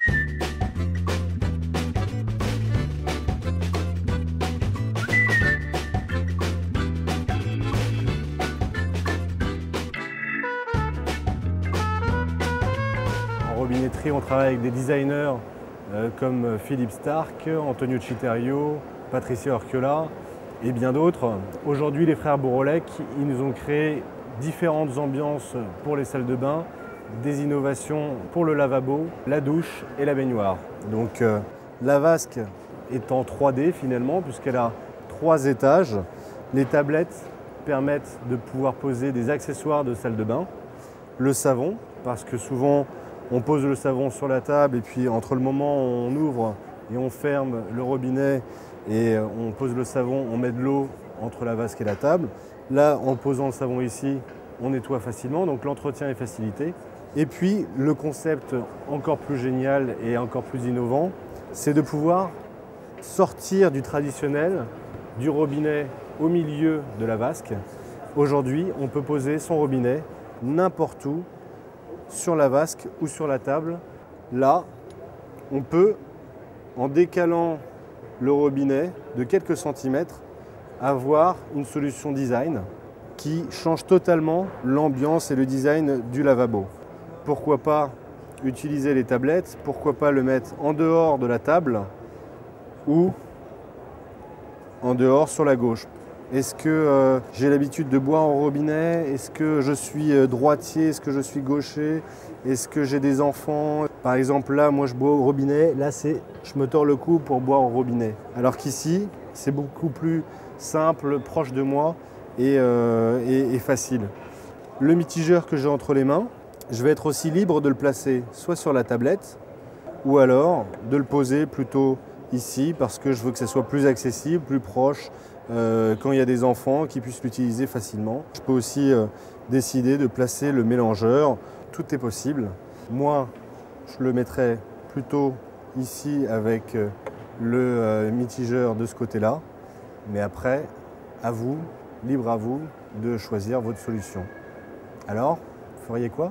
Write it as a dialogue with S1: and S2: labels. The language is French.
S1: En robinetterie, on travaille avec des designers comme Philippe Starck, Antonio Citerio, Patricia Orchiola et bien d'autres. Aujourd'hui, les frères Borolec, ils nous ont créé différentes ambiances pour les salles de bain, des innovations pour le lavabo, la douche et la baignoire. Donc la vasque est en 3D finalement puisqu'elle a 3 étages. Les tablettes permettent de pouvoir poser des accessoires de salle de bain. Le savon, parce que souvent on pose le savon sur la table et puis entre le moment où on ouvre et on ferme le robinet et on pose le savon, on met de l'eau entre la vasque et la table. Là, en posant le savon ici, on nettoie facilement, donc l'entretien est facilité. Et puis, le concept encore plus génial et encore plus innovant, c'est de pouvoir sortir du traditionnel, du robinet au milieu de la vasque. Aujourd'hui, on peut poser son robinet n'importe où, sur la vasque ou sur la table. Là, on peut, en décalant le robinet de quelques centimètres, avoir une solution design qui change totalement l'ambiance et le design du lavabo. Pourquoi pas utiliser les tablettes, pourquoi pas le mettre en dehors de la table ou en dehors sur la gauche. Est-ce que j'ai l'habitude de boire au robinet? Est-ce que je suis droitier? Est-ce que je suis gaucher? Est-ce que j'ai des enfants? Par exemple, là, moi, je bois au robinet. Là, je me tords le cou pour boire au robinet. Alors qu'ici, c'est beaucoup plus simple, proche de moi et facile. Le mitigeur que j'ai entre les mains, je vais être aussi libre de le placer soit sur la tablette ou alors de le poser plutôt ici parce que je veux que ça soit plus accessible, plus proche quand il y a des enfants qui puissent l'utiliser facilement. Je peux aussi décider de placer le mélangeur, tout est possible. Moi, je le mettrai plutôt ici avec le mitigeur de ce côté-là, mais après, à vous, libre à vous de choisir votre solution. Alors, vous feriez quoi ?